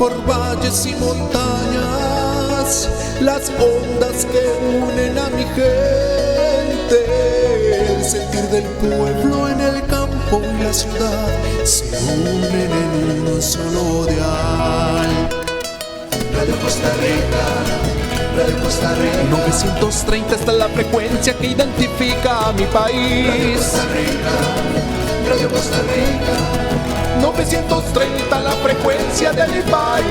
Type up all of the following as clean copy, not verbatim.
por valles y montañas, las ondas que unen a mi gente. El sentir del pueblo en el campo y la ciudad se unen en un solo dial. Radio Costa Rica, Radio Costa Rica. 930 está la frecuencia que identifica a mi país. Radio Costa Rica, Radio Costa Rica. 930 la frecuencia de mi país.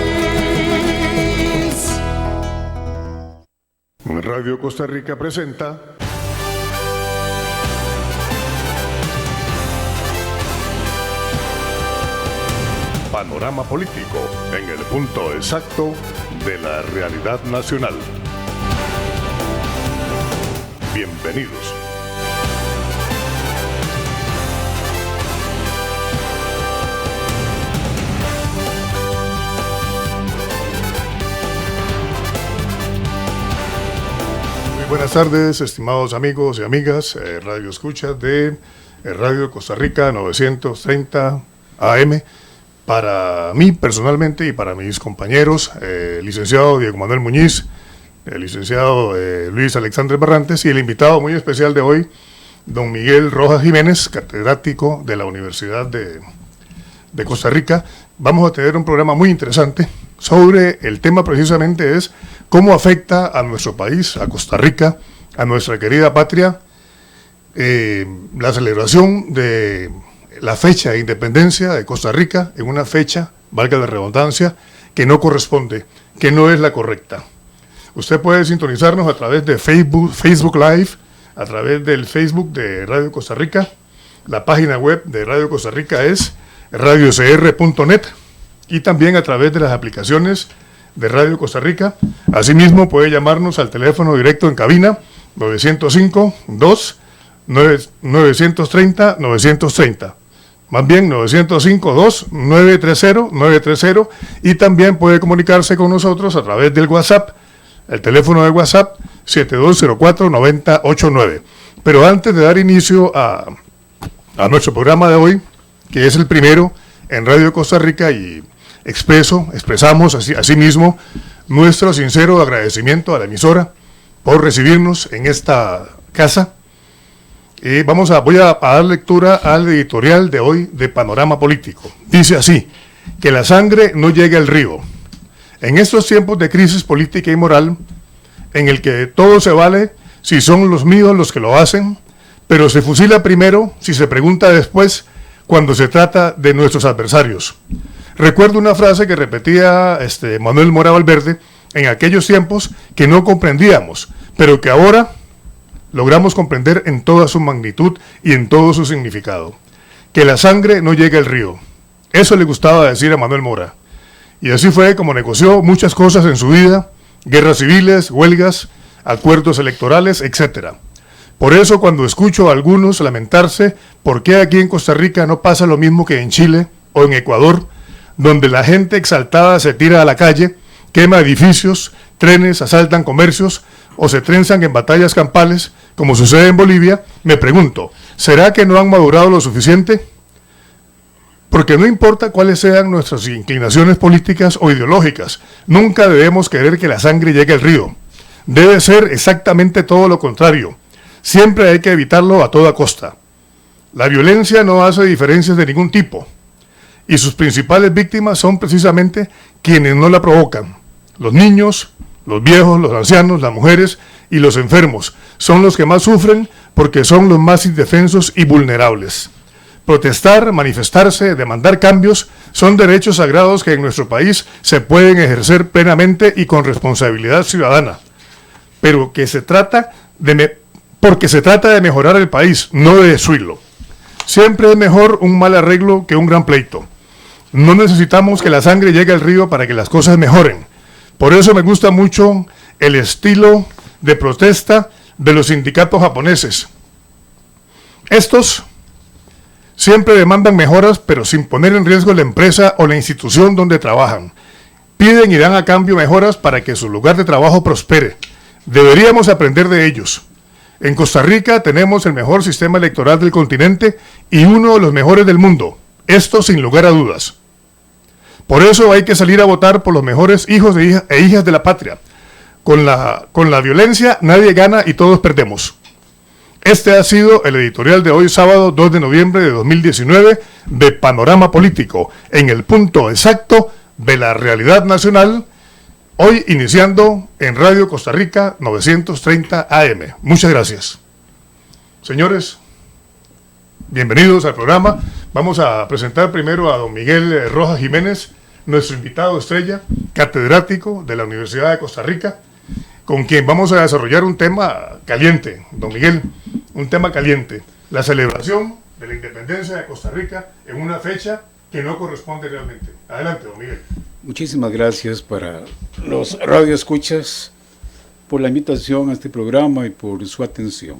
Radio Costa Rica presenta Panorama Político, en el punto exacto de la realidad nacional. Bienvenidos. Muy buenas tardes, estimados amigos y amigas, Radio Escucha de Radio Costa Rica 930 AM. Para mí personalmente y para mis compañeros, el licenciado Diego Manuel Muñiz, el licenciado Luis Alexandre Barrantes y el invitado muy especial de hoy, don Miguel Rojas Jiménez, catedrático de la Universidad de Costa Rica. Vamos a tener un programa muy interesante sobre el tema, precisamente es cómo afecta a nuestro país, a Costa Rica, a nuestra querida patria, la celebración de la fecha de independencia de Costa Rica en una fecha, valga la redundancia, que no corresponde, que no es la correcta. Usted puede sintonizarnos a través de Facebook Live, a través del Facebook de Radio Costa Rica. La página web de Radio Costa Rica es radiocr.net y también a través de las aplicaciones de Radio Costa Rica. Asimismo, puede llamarnos al teléfono directo en cabina 905-2-930-930. Más bien 905-2-930-930, y también puede comunicarse con nosotros a través del WhatsApp, el teléfono de WhatsApp 7204-9089. Pero antes de dar inicio a nuestro programa de hoy, que es el primero en Radio Costa Rica, y expresamos asimismo nuestro sincero agradecimiento a la emisora por recibirnos en esta casa. Voy a dar lectura al editorial de hoy de Panorama Político. Dice así: que la sangre no llegue al río. En estos tiempos de crisis política y moral, en el que todo se vale si son los míos los que lo hacen, pero se fusila primero si se pregunta después cuando se trata de nuestros adversarios. Recuerdo una frase que repetía Manuel Mora Valverde en aquellos tiempos, que no comprendíamos, pero que ahora logramos comprender en toda su magnitud y en todo su significado. Que la sangre no llegue al río. Eso le gustaba decir a Manuel Mora. Y así fue como negoció muchas cosas en su vida: guerras civiles, huelgas, acuerdos electorales, etc. Por eso, cuando escucho a algunos lamentarse por qué aquí en Costa Rica no pasa lo mismo que en Chile o en Ecuador, donde la gente exaltada se tira a la calle, quema edificios, trenes, asaltan comercios o se trenzan en batallas campales, como sucede en Bolivia, me pregunto, ¿será que no han madurado lo suficiente? Porque no importa cuáles sean nuestras inclinaciones políticas o ideológicas, nunca debemos querer que la sangre llegue al río. Debe ser exactamente todo lo contrario. Siempre hay que evitarlo a toda costa. La violencia no hace diferencias de ningún tipo, y sus principales víctimas son precisamente quienes no la provocan. Los niños, los viejos, los ancianos, las mujeres y los enfermos son los que más sufren porque son los más indefensos y vulnerables. Protestar, manifestarse, demandar cambios son derechos sagrados que en nuestro país se pueden ejercer plenamente y con responsabilidad ciudadana. Pero porque se trata de mejorar el país, no de destruirlo. Siempre es mejor un mal arreglo que un gran pleito. No necesitamos que la sangre llegue al río para que las cosas mejoren. Por eso me gusta mucho el estilo de protesta de los sindicatos japoneses. Estos siempre demandan mejoras, pero sin poner en riesgo la empresa o la institución donde trabajan. Piden y dan a cambio mejoras para que su lugar de trabajo prospere. Deberíamos aprender de ellos. En Costa Rica tenemos el mejor sistema electoral del continente y uno de los mejores del mundo. Esto sin lugar a dudas. Por eso hay que salir a votar por los mejores hijos e hijas de la patria. Con la violencia nadie gana y todos perdemos. Este ha sido el editorial de hoy, sábado 2 de noviembre de 2019, de Panorama Político, en el punto exacto de la realidad nacional, hoy iniciando en Radio Costa Rica 930 AM. Muchas gracias. Señores, bienvenidos al programa. Vamos a presentar primero a don Miguel Rojas Jiménez, nuestro invitado estrella, catedrático de la Universidad de Costa Rica, con quien vamos a desarrollar un tema caliente. Don Miguel, un tema caliente, la celebración de la independencia de Costa Rica en una fecha que no corresponde realmente. Adelante, don Miguel. Muchísimas gracias para los radioescuchas por la invitación a este programa y por su atención.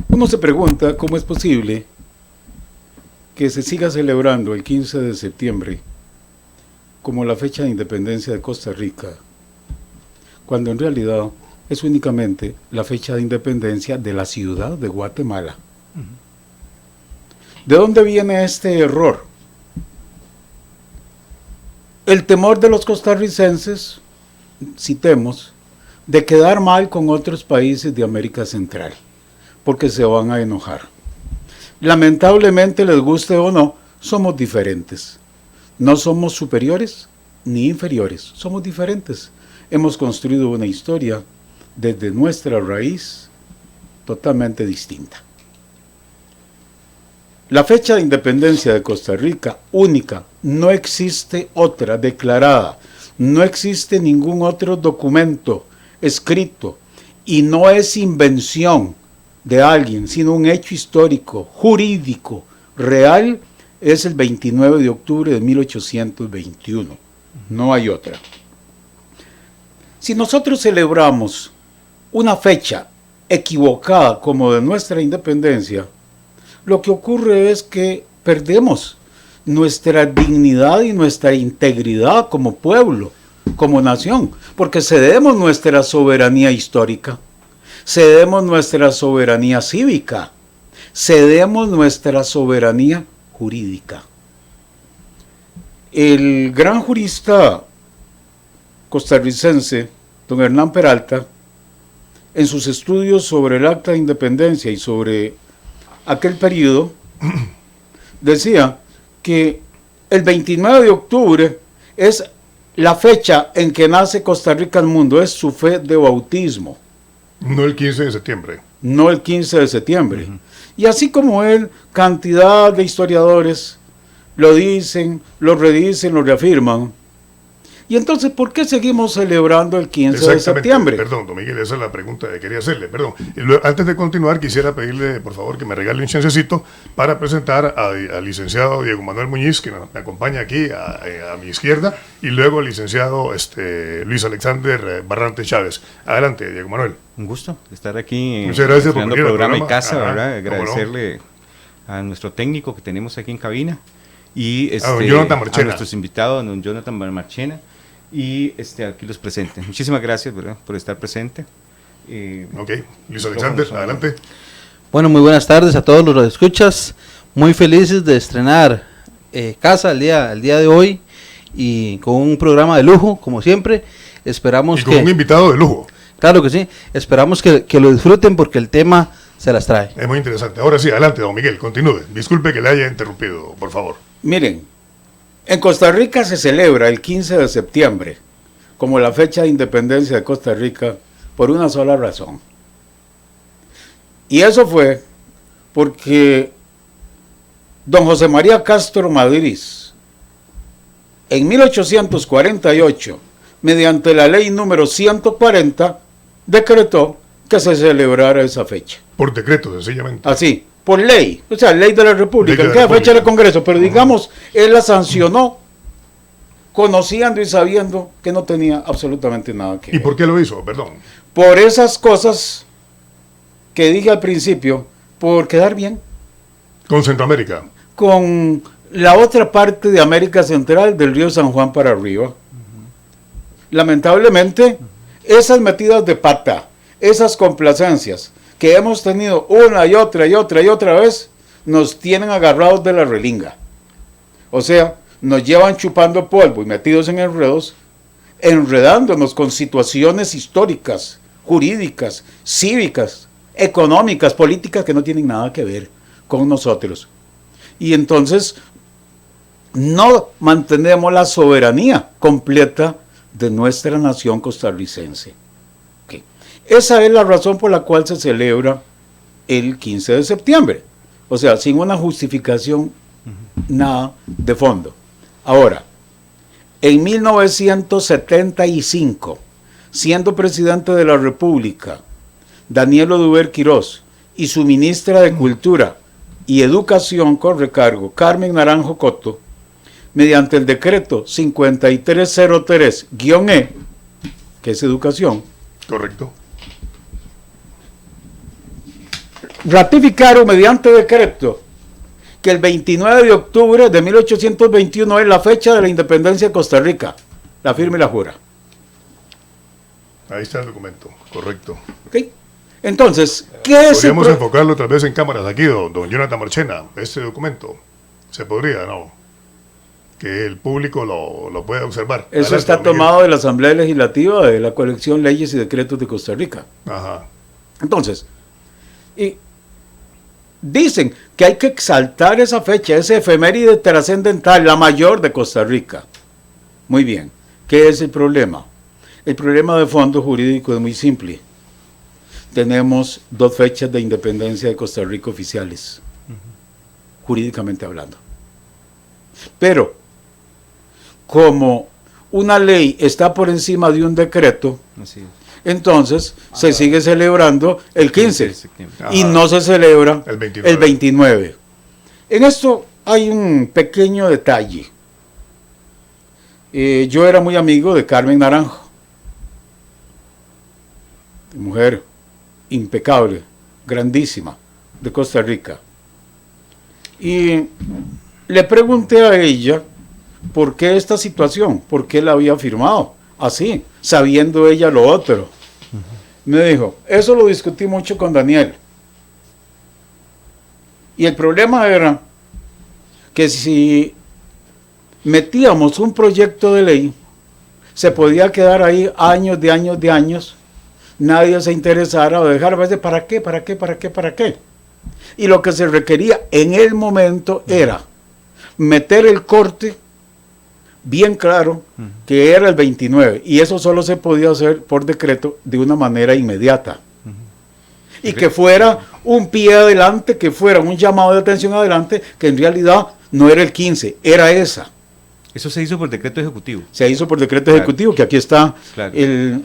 Uno se pregunta cómo es posible que se siga celebrando el 15 de septiembre como la fecha de independencia de Costa Rica, cuando en realidad es únicamente la fecha de independencia de la ciudad de Guatemala. ¿De dónde viene este error? El temor de los costarricenses, citemos, de quedar mal con otros países de América Central, porque se van a enojar. Lamentablemente, les guste o no, somos diferentes. No somos superiores ni inferiores, somos diferentes. Hemos construido una historia desde nuestra raíz totalmente distinta. La fecha de independencia de Costa Rica, única, no existe otra declarada, no existe ningún otro documento escrito y no es invención de alguien, sino un hecho histórico, jurídico, real, es el 29 de octubre de 1821. No hay otra. Si nosotros celebramos una fecha equivocada como de nuestra independencia, lo que ocurre es que perdemos nuestra dignidad y nuestra integridad como pueblo, como nación, porque cedemos nuestra soberanía histórica, cedemos nuestra soberanía cívica, cedemos nuestra soberanía jurídica. El gran jurista costarricense, don Hernán Peralta, en sus estudios sobre el Acta de Independencia y sobre aquel periodo, decía que el 29 de octubre es la fecha en que nace Costa Rica al mundo, es su fe de bautismo. No el 15 de septiembre. No el 15 de septiembre. Y así como él, cantidad de historiadores lo dicen, lo redicen, lo reafirman. Y entonces, ¿por qué seguimos celebrando el 15 de septiembre? Perdón, don Miguel, esa es la pregunta que quería hacerle. Perdón. Y luego, antes de continuar, quisiera pedirle, por favor, que me regale un chancecito para presentar al licenciado Diego Manuel Muñiz, que me acompaña aquí a mi izquierda, y luego al licenciado Luis Alexander Barrante Chávez. Adelante, Diego Manuel. Un gusto estar aquí. Muchas gracias por el venir programa al en casa, Ajá, ¿verdad? Agradecerle a nuestro técnico que tenemos aquí en cabina y a don Jonathan Marchena. a nuestros invitados, a don Jonathan Marchena. Y aquí los presentes. Muchísimas gracias, ¿verdad?, por estar presente. Ok, Luis Alexander, adelante. Bueno, muy buenas tardes a todos los radioescuchas. Muy felices de estrenar casa el día de hoy y con un programa de lujo, como siempre. Esperamos y con un invitado de lujo. Claro que sí. Esperamos que lo disfruten porque el tema se las trae. Es muy interesante. Ahora sí, adelante, don Miguel, continúe. Disculpe que le haya interrumpido, por favor. Miren, en Costa Rica se celebra el 15 de septiembre como la fecha de independencia de Costa Rica por una sola razón. Y eso fue porque don José María Castro Madrid, en 1848, mediante la ley número 140, decretó que se celebrara esa fecha. Por decreto, sencillamente. Así. Por ley, o sea, ley de la República, en cada fecha del Congreso, pero digamos, él la sancionó conociendo y sabiendo que no tenía absolutamente nada que ver. ¿Y por qué lo hizo? Perdón. Por esas cosas que dije al principio, por quedar bien. ¿Con Centroamérica? Con la otra parte de América Central, del río San Juan para arriba. Lamentablemente, esas metidas de pata, esas complacencias que hemos tenido una y otra vez, nos tienen agarrados de la relinga. O sea, nos llevan chupando polvo y metidos en enredos, enredándonos con situaciones históricas, jurídicas, cívicas, económicas, políticas que no tienen nada que ver con nosotros. Y entonces no mantenemos la soberanía completa de nuestra nación costarricense. Okay. Esa es la razón por la cual se celebra el 15 de septiembre. O sea, sin una justificación, nada de fondo. Ahora, en 1975, siendo presidente de la República, Daniel Oduber Quirós, y su ministra de Cultura y Educación con recargo, Carmen Naranjo Coto, mediante el decreto 5303-E, que es educación, Correcto. ratificaron mediante decreto que el 29 de octubre de 1821 es la fecha de la independencia de Costa Rica. La firma y la jura. Ahí está el documento, correcto. ¿Okay? Entonces, ¿qué es Podríamos enfocarlo otra vez en cámaras aquí, don Jonathan Marchena, este documento. Se podría, ¿no? Que el público lo pueda observar. Eso Adelante, está don Miguel. tomado de la Asamblea Legislativa de la colección Leyes y Decretos de Costa Rica. Ajá. Entonces, y dicen que hay que exaltar esa fecha, esa efeméride trascendental, la mayor de Costa Rica. Muy bien. ¿Qué es el problema? El problema de fondo jurídico es muy simple. Tenemos 2 fechas de independencia de Costa Rica oficiales, jurídicamente hablando. Pero, como una ley está por encima de un decreto, Así es. entonces se sigue celebrando el 15 de septiembre. y Ajá. no se celebra El 29. el 29. En esto hay un pequeño detalle. Yo era muy amigo de Carmen Naranjo, mujer impecable, grandísima, de Costa Rica. Y le pregunté a ella por qué esta situación, por qué la había firmado así, sabiendo ella lo otro. Me dijo, eso lo discutí mucho con Daniel. Y el problema era que si metíamos un proyecto de ley, se podía quedar ahí años de años, nadie se interesara o dejar, ¿para qué? Y lo que se requería en el momento era meter el corte bien claro que era el 29, y eso solo se podía hacer por decreto de una manera inmediata. Y que fuera un pie adelante, que fuera un llamado de atención adelante, que en realidad no era el 15, era esa. Eso se hizo por decreto ejecutivo. Se hizo por decreto Claro. ejecutivo, que aquí está Claro. en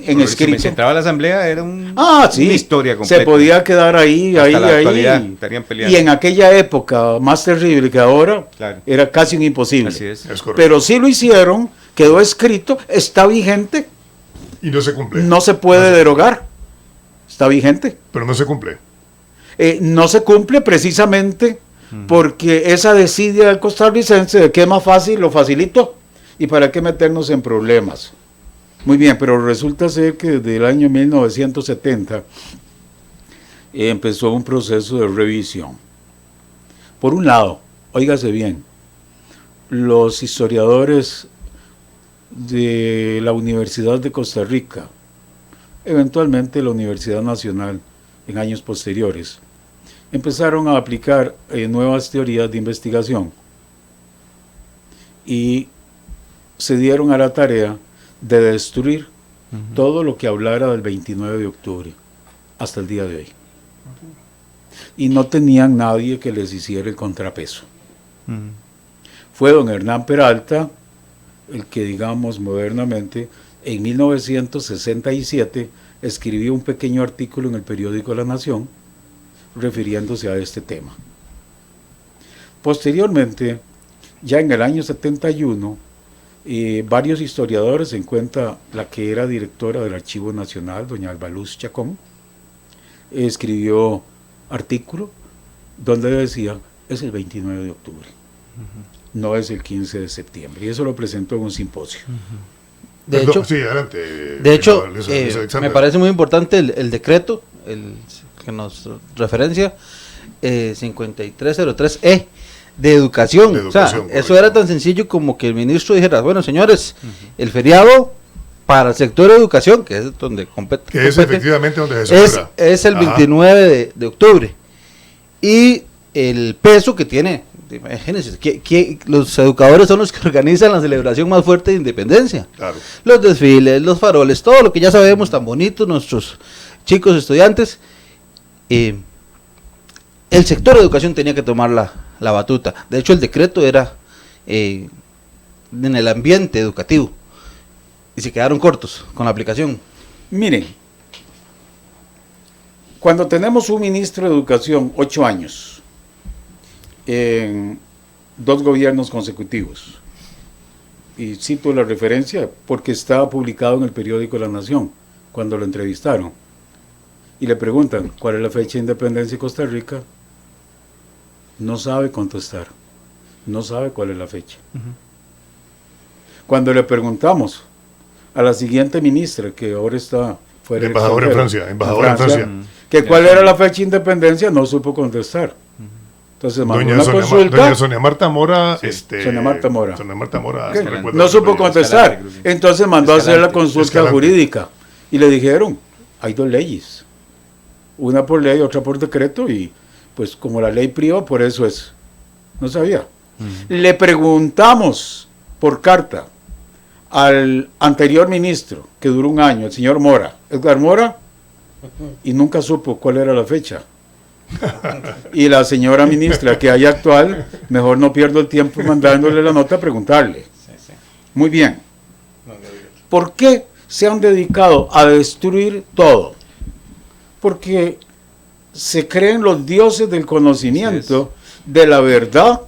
Porque escrito. Si se entraba a la asamblea era Sí, una historia completa. se podía quedar ahí, Hasta la ahí. actualidad, estarían peleando. Y en aquella época, más terrible que ahora, Claro. era casi un imposible. Así es. Es correcto. Pero sí lo hicieron, quedó escrito, está vigente, Y no se cumple. no se puede derogar, está vigente. Pero no se cumple. No se cumple precisamente porque esa desidia del costarricense de que es más fácil, lo facilito, y para qué meternos en problemas. Muy bien, pero resulta ser que desde el año 1970 empezó un proceso de revisión. Por un lado, óigase bien, los historiadores de la Universidad de Costa Rica, eventualmente la Universidad Nacional en años posteriores, empezaron a aplicar nuevas teorías de investigación y se dieron a la tarea de destruir todo lo que hablara del 29 de octubre hasta el día de hoy. Y no tenían nadie que les hiciera el contrapeso. Fue don Hernán Peralta el que, digamos, modernamente, en 1967 escribió un pequeño artículo en el periódico La Nación refiriéndose a este tema. Posteriormente, ya en el año 71, varios historiadores, en cuenta la que era directora del Archivo Nacional, doña Albaluz Chacón, escribió artículo donde decía, es el 29 de octubre, no es el 15 de septiembre, y eso lo presentó en un simposio. De Perdón, hecho, sí, adelante. De hecho, Luis Alexander. me parece muy importante el decreto que nos referencia, 5303E, de educación. De educación, O sea, eso correcto. era tan sencillo como que el ministro dijera, bueno, señores, el feriado para el sector de educación, que es donde compete, Que es efectivamente donde se es, celebra. es el Ajá. 29 de octubre. Y el peso que tiene, imagínense, que los educadores son los que organizan la celebración más fuerte de independencia. Claro. Los desfiles, los faroles, todo lo que ya sabemos tan bonito, nuestros chicos estudiantes. El sector de educación tenía que tomar la batuta. De hecho, el decreto era en el ambiente educativo. Y se quedaron cortos con la aplicación. Miren, cuando tenemos un ministro de Educación 8 años, en 2 gobiernos consecutivos, y cito la referencia porque estaba publicado en el periódico La Nación, cuando lo entrevistaron, y le preguntan cuál es la fecha de independencia de Costa Rica, no sabe contestar, no sabe cuál es la fecha. Cuando le preguntamos a la siguiente ministra, que ahora está fuera Embajadora en Francia, embajadora en Francia. que cuál era la fecha de independencia, no supo contestar. Entonces mandó Doña una Sonia, consulta, doña Sonia Marta Mora, Sonia Marta Mora. Sonia Marta Mora, ¿qué? recuerdo No el supo apellido. contestar. Entonces mandó a hacer la Escalante. consulta Escalante. jurídica y le dijeron, hay 2 leyes, una por ley, otra por decreto, y pues como la ley priva, por eso es. No sabía. Le preguntamos por carta al anterior ministro, que duró 1 año, el señor Mora, Edgar Mora, y nunca supo cuál era la fecha. Y la señora ministra que hay actual, mejor no pierdo el tiempo mandándole la nota a preguntarle. Muy bien. ¿Por qué se han dedicado a destruir todo? Porque se creen los dioses del conocimiento, de la verdad.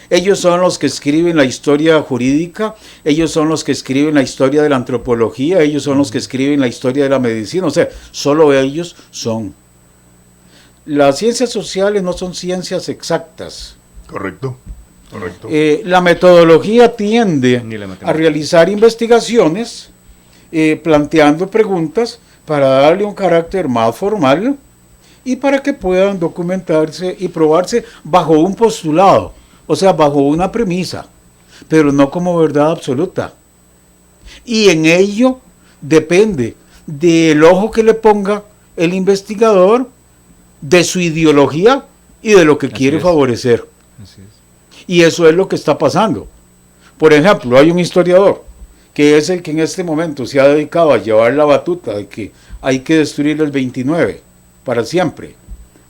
Ellos son los que escriben la historia jurídica, ellos son los que escriben la historia de la antropología, ellos son los que escriben la historia de la medicina, o sea, solo ellos son. Las ciencias sociales no son ciencias exactas. Correcto, correcto. La metodología tiende Ni la matemática. a realizar investigaciones, planteando preguntas para darle un carácter más formal y para que puedan documentarse y probarse bajo un postulado. O sea, bajo una premisa, pero no como verdad absoluta. Y en ello depende del ojo que le ponga el investigador, de su ideología y de lo que quiere es. favorecer. Así es. Y eso es lo que está pasando. Por ejemplo, hay un historiador que es el que en este momento se ha dedicado a llevar la batuta de que hay que destruir el 29 para siempre,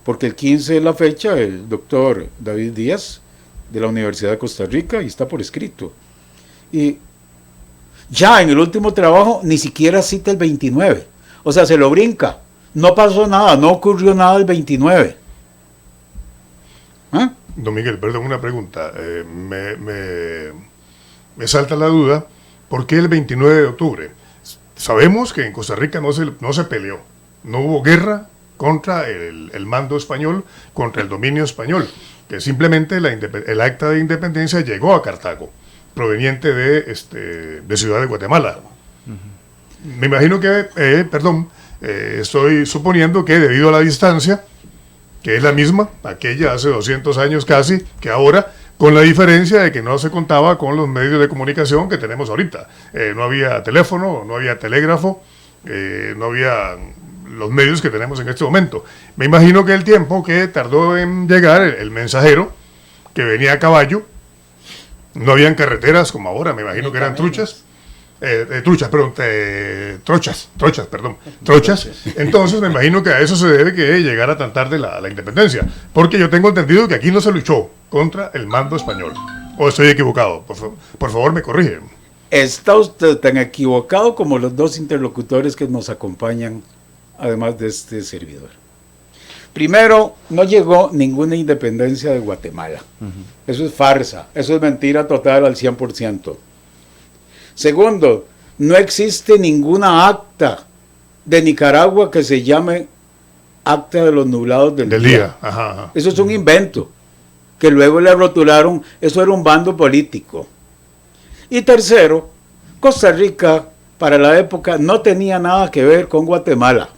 porque el 15 es la fecha, el doctor David Díaz, de la Universidad de Costa Rica, y está por escrito. Y ya en el último trabajo ni siquiera cita el 29, o sea, se lo brinca. No pasó nada, no ocurrió nada el 29. ¿Ah? Don Miguel, perdón, una pregunta. Me salta la duda, ¿por qué el 29 de octubre? Sabemos que en Costa Rica no se peleó, no hubo guerra contra el mando español, contra el dominio español, que simplemente el acta de independencia llegó a Cartago, proveniente de Ciudad de Guatemala. Me imagino que, estoy suponiendo que debido a la distancia, que es la misma, aquella hace 200 años casi, que ahora, con la diferencia de que no se contaba con los medios de comunicación que tenemos ahorita. No había teléfono, no había telégrafo, no había los medios que tenemos en este momento. Me imagino que el tiempo que tardó en llegar el mensajero, que venía a caballo, no habían carreteras como ahora, me imagino que eran trochas. Entonces me imagino que a eso se debe que llegara tan tarde la independencia, porque yo tengo entendido que aquí no se luchó contra el mando español. ¿O estoy equivocado? Por favor, me corrige. Está usted tan equivocado como los 2 interlocutores que nos acompañan, además de este servidor. Primero, no llegó ninguna independencia de Guatemala. Eso es farsa, eso es mentira total al 100%. Segundo, no existe ninguna acta de Nicaragua que se llame Acta de los Nublados del Día. Ajá. Eso es un invento, que luego le rotularon, eso era un bando político. Y tercero, Costa Rica, para la época, no tenía nada que ver con Guatemala.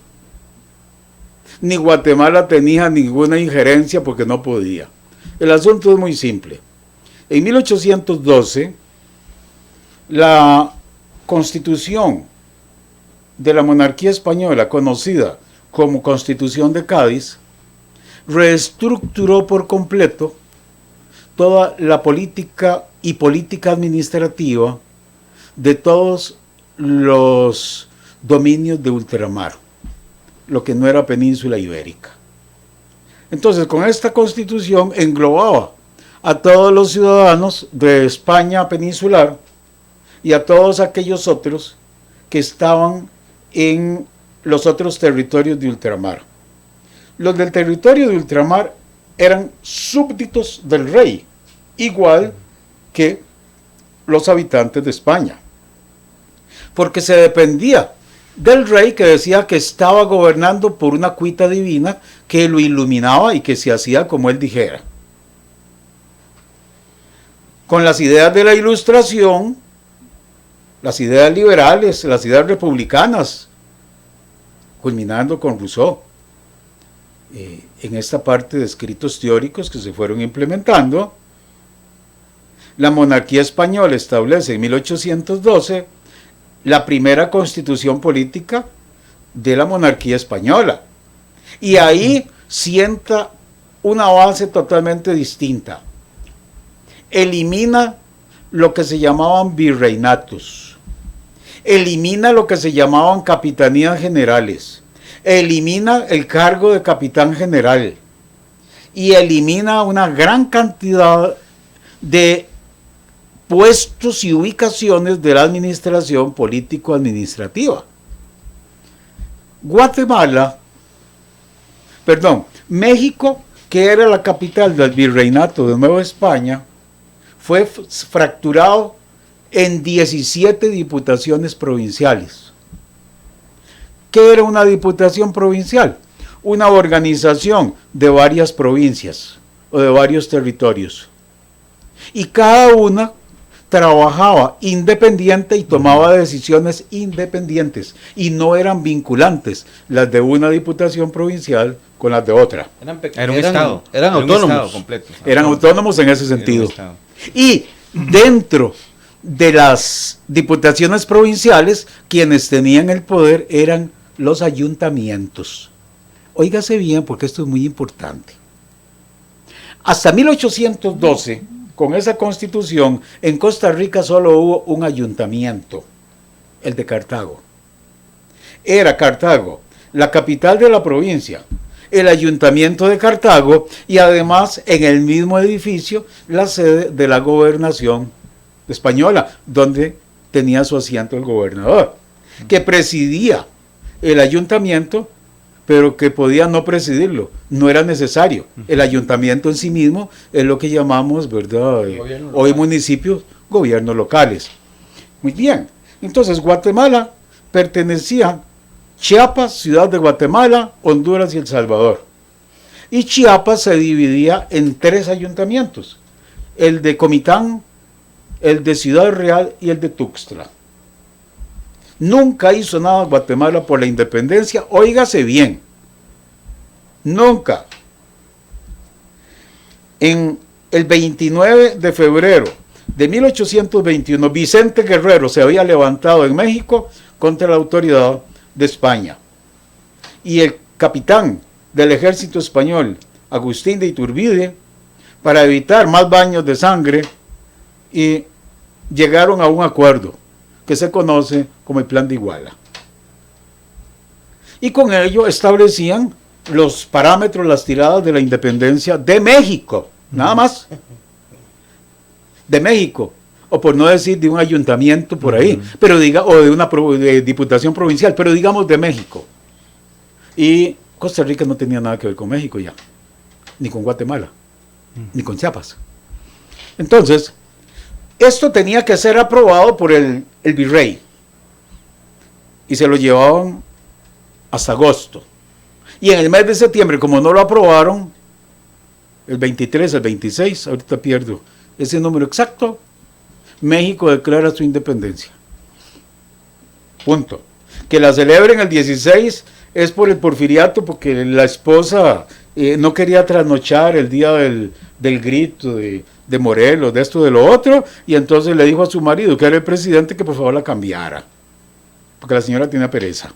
Ni Guatemala tenía ninguna injerencia porque no podía. El asunto es muy simple. En 1812, la Constitución de la monarquía española, conocida como Constitución de Cádiz, reestructuró por completo toda la política y política administrativa de todos los dominios de ultramar, lo que no era península ibérica. Entonces, con esta constitución englobaba a todos los ciudadanos de España peninsular y a todos aquellos otros que estaban en los otros territorios de ultramar. Los del territorio de ultramar eran súbditos del rey, igual que los habitantes de España, porque se dependía del rey, que decía que estaba gobernando por una cuita divina que lo iluminaba y que se hacía como él dijera. Con las ideas de la Ilustración, las ideas liberales, las ideas republicanas, culminando con Rousseau, en esta parte de escritos teóricos que se fueron implementando, la monarquía española establece en 1812 la primera constitución política de la monarquía española. Y ahí sienta una base totalmente distinta. Elimina lo que se llamaban virreinatos. Elimina lo que se llamaban capitanías generales. Elimina el cargo de capitán general. Y elimina una gran cantidad de puestos y ubicaciones de la administración político-administrativa. México, que era la capital del virreinato de Nueva España, fue fracturado en 17 diputaciones provinciales. ¿Qué era una diputación provincial? Una organización de varias provincias o de varios territorios. Y cada una trabajaba independiente y tomaba decisiones independientes y no eran vinculantes las de una diputación provincial con las de otra. Era un estado. Eran autónomos. Un estado completo. Eran autónomos en ese sentido. Y dentro de las diputaciones provinciales, quienes tenían el poder eran los ayuntamientos. Óigase bien, porque esto es muy importante. Hasta 1812, con esa constitución, en Costa Rica solo hubo un ayuntamiento, el de Cartago. Era Cartago la capital de la provincia, el ayuntamiento de Cartago, y además en el mismo edificio la sede de la gobernación española, donde tenía su asiento el gobernador, que presidía el ayuntamiento, pero que podía no presidirlo, no era necesario. El ayuntamiento en sí mismo es lo que llamamos, ¿verdad? Hoy municipios, gobiernos locales. Muy bien, entonces Guatemala pertenecía Chiapas, Ciudad de Guatemala, Honduras y El Salvador. Y Chiapas se dividía en 3 ayuntamientos, el de Comitán, el de Ciudad Real y el de Tuxtla. Nunca hizo nada Guatemala por la independencia, óigase bien, nunca. En el 29 de febrero de 1821, Vicente Guerrero se había levantado en México contra la autoridad de España. Y el capitán del ejército español, Agustín de Iturbide, para evitar más baños de sangre, y llegaron a un acuerdo que se conoce como el Plan de Iguala. Y con ello establecían los parámetros, las tiradas de la independencia de México, nada más. De México, o por no decir de un ayuntamiento por ahí, pero o de una diputación provincial, pero digamos de México. Y Costa Rica no tenía nada que ver con México ya, ni con Guatemala, ni con Chiapas. Entonces, esto tenía que ser aprobado por el virrey, y se lo llevaban hasta agosto. Y en el mes de septiembre, como no lo aprobaron, el 23, el 26, ahorita pierdo ese número exacto, México declara su independencia. Punto. Que la celebren el 16 es por el porfiriato, porque la esposa no quería trasnochar el día del grito de Morelos, de esto, de lo otro, y entonces le dijo a su marido, que era el presidente, que por favor la cambiara, porque la señora tiene pereza.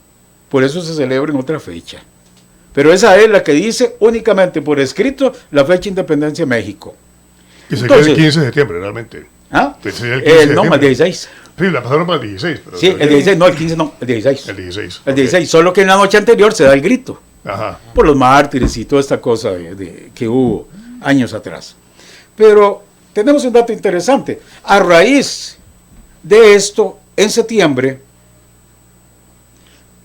Por eso se celebra en otra fecha. Pero esa es la que dice únicamente por escrito la fecha de independencia de México. Que sería el 15 de septiembre, realmente. ¿Ah? Que sería el 15 de no, más septiembre. 16. Sí, la pasaron para el 16. Pero Sí, el 16, no, el 15 no, el 16. El 16. El ok. 16, solo que en la noche anterior se da el grito. Ajá. Por los mártires y toda esta cosa que hubo años atrás. Pero tenemos un dato interesante. A raíz de esto, en septiembre,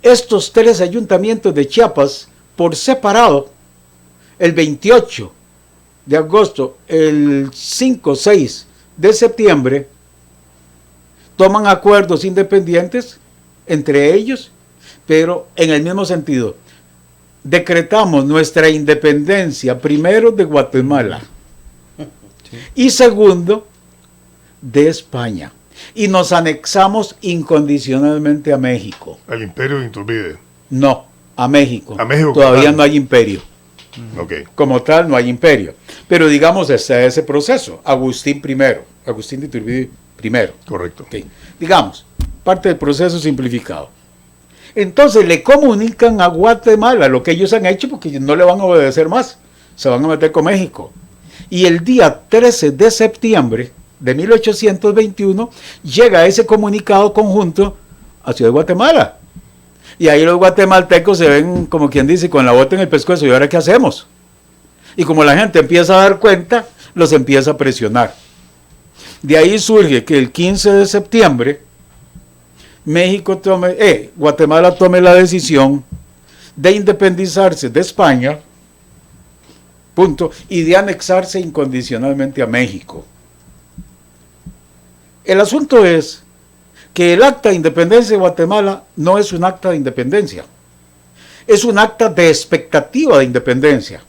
estos 3 ayuntamientos de Chiapas, por separado, el 28 de agosto, el 5-6 de septiembre, toman acuerdos independientes entre ellos, pero en el mismo sentido. Decretamos nuestra independencia, primero de Guatemala y segundo de España, y nos anexamos incondicionalmente a México. El imperio de Iturbide. No, a México. A México todavía como tal. no hay imperio. Ok. Como tal no hay imperio, pero digamos está ese proceso. Agustín de Iturbide primero. Correcto. Ok, digamos, parte del proceso simplificado. Entonces le comunican a Guatemala lo que ellos han hecho, porque no le van a obedecer más, se van a meter con México. Y el día 13 de septiembre de 1821 llega ese comunicado conjunto a Ciudad de Guatemala. Y ahí los guatemaltecos se ven, como quien dice, con la bota en el pescuezo. ¿Y ahora qué hacemos? Y como la gente empieza a dar cuenta, los empieza a presionar. De ahí surge que el 15 de septiembre Guatemala tome la decisión de independizarse de España, punto, y de anexarse incondicionalmente a México. El asunto es que el acta de independencia de Guatemala no es un acta de independencia, es un acta de expectativa de independencia,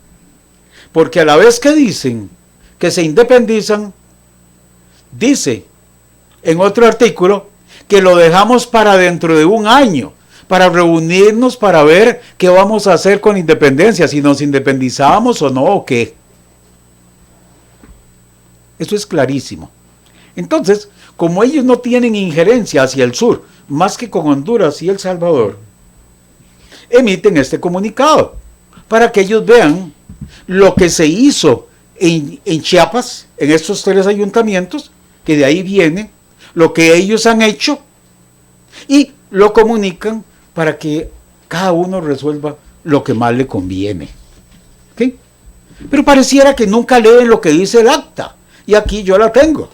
porque a la vez que dicen que se independizan, dice en otro artículo que lo dejamos para dentro de un año, para reunirnos para ver qué vamos a hacer con independencia, si nos independizamos o no, o qué. Eso es clarísimo. Entonces, como ellos no tienen injerencia hacia el sur, más que con Honduras y El Salvador, emiten este comunicado, para que ellos vean lo que se hizo en Chiapas, en estos 3 ayuntamientos, que de ahí viene, lo que ellos han hecho, y lo comunican para que cada uno resuelva lo que más le conviene. ¿Okay? Pero pareciera que nunca leen lo que dice el acta, y aquí yo la tengo.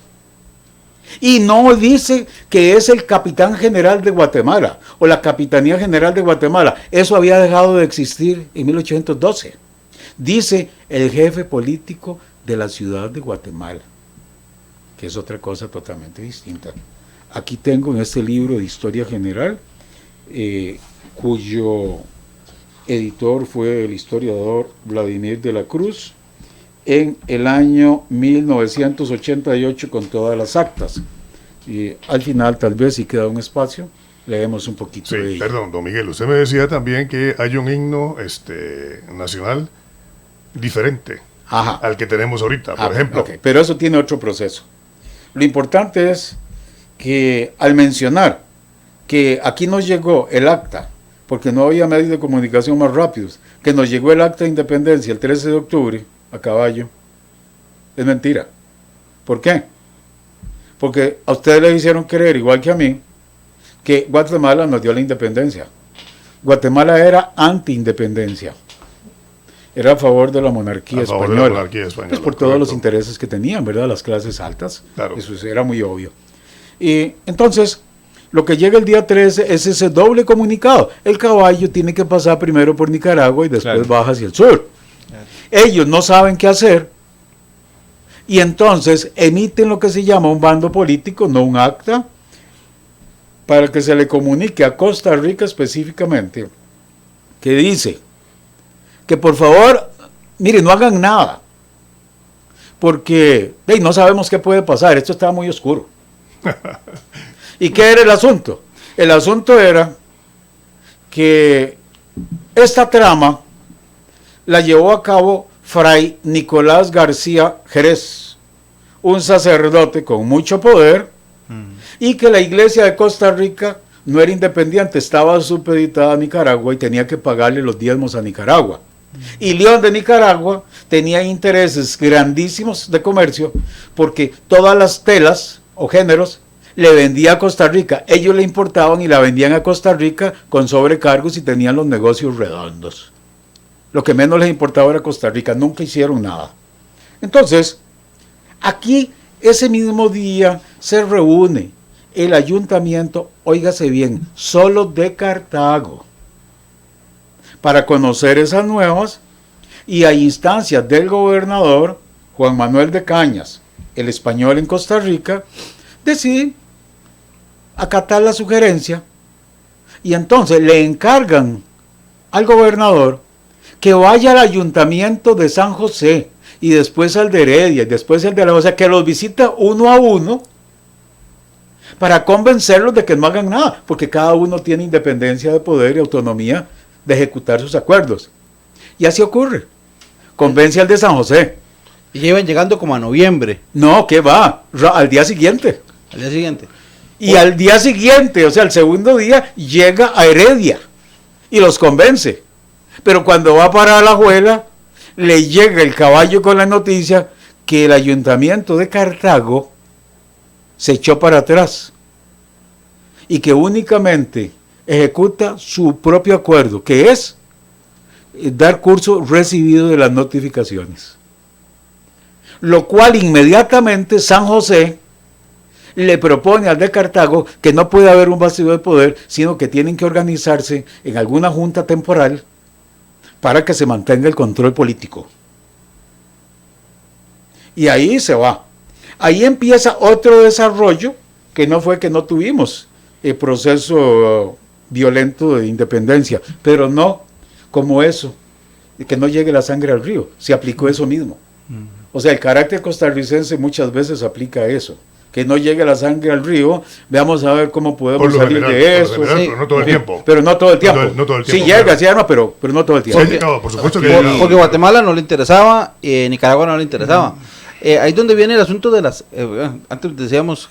Y no dice que es el capitán general de Guatemala, o la capitanía general de Guatemala. Eso había dejado de existir en 1812. Dice el jefe político de la ciudad de Guatemala, que es otra cosa totalmente distinta. Aquí tengo en este libro de Historia General, cuyo editor fue el historiador Vladimir de la Cruz, en el año 1988 con todas las actas. Y al final, tal vez, si queda un espacio, leemos un poquito de Sí, ello. perdón, don Miguel, usted me decía también que hay un himno nacional diferente Ajá. al que tenemos ahorita, por ejemplo. Ok, pero eso tiene otro proceso. Lo importante es que al mencionar que aquí nos llegó el acta, porque no había medios de comunicación más rápidos, que nos llegó el acta de independencia el 13 de octubre, a caballo, es mentira. ¿Por qué? Porque a ustedes les hicieron creer, igual que a mí, que Guatemala nos dio la independencia. Guatemala era anti-independencia. Era a favor de la monarquía A favor de española. la monarquía española, Pues por todos correcto. los intereses que tenían, ¿verdad? Las clases altas. Claro. Eso era muy obvio. Y entonces, lo que llega el día 13 es ese doble comunicado. El caballo tiene que pasar primero por Nicaragua y después Claro. baja hacia el sur. Ellos no saben qué hacer y entonces emiten lo que se llama un bando político, no un acta, para que se le comunique a Costa Rica específicamente, que dice que por favor, miren, no hagan nada, porque no sabemos qué puede pasar, esto está muy oscuro. ¿Y qué era el asunto? El asunto era que esta trama la llevó a cabo Fray Nicolás García Jerez, un sacerdote con mucho poder, y que la Iglesia de Costa Rica no era independiente, estaba supeditada a Nicaragua y tenía que pagarle los diezmos a Nicaragua. Y León de Nicaragua tenía intereses grandísimos de comercio, porque todas las telas o géneros le vendía a Costa Rica, ellos le importaban y la vendían a Costa Rica con sobrecargos y tenían los negocios redondos. Lo que menos les importaba era Costa Rica, nunca hicieron nada. Entonces, aquí ese mismo día se reúne el ayuntamiento, óigase bien, solo de Cartago, para conocer esas nuevas, y a instancias del gobernador Juan Manuel de Cañas, el español en Costa Rica, decide acatar la sugerencia, y entonces le encargan al gobernador que vaya al ayuntamiento de San José, y después al de Heredia, y después al de la... O sea, que los visita uno a uno, para convencerlos de que no hagan nada, porque cada uno tiene independencia de poder y autonomía de ejecutar sus acuerdos. Y así ocurre. Convence al de San José. Y llevan llegando como a noviembre. No, ¿qué va? Al día siguiente. Al día siguiente. Y al día siguiente, o sea, el segundo día, llega a Heredia y los convence. Pero cuando va para Alajuela, le llega el caballo con la noticia que el ayuntamiento de Cartago se echó para atrás y que únicamente ejecuta su propio acuerdo, que es dar curso recibido de las notificaciones. Lo cual inmediatamente San José le propone al de Cartago que no puede haber un vacío de poder, sino que tienen que organizarse en alguna junta temporal para que se mantenga el control político. Y ahí se va. Ahí empieza otro desarrollo que no fue que no tuvimos el proceso violento de independencia, pero no como eso, que no llegue la sangre al río, se aplicó eso mismo. O sea, el carácter costarricense muchas veces aplica eso, que no llegue la sangre al río, veamos a ver cómo podemos salir general, de eso. General, pero no todo el tiempo. Pero no todo el tiempo. No todo el tiempo, sí llega, claro. sí arma, pero no todo el tiempo. Sí, no, por supuesto que Porque Guatemala no le interesaba, Nicaragua no le interesaba. Ahí es donde viene el asunto de las, antes decíamos,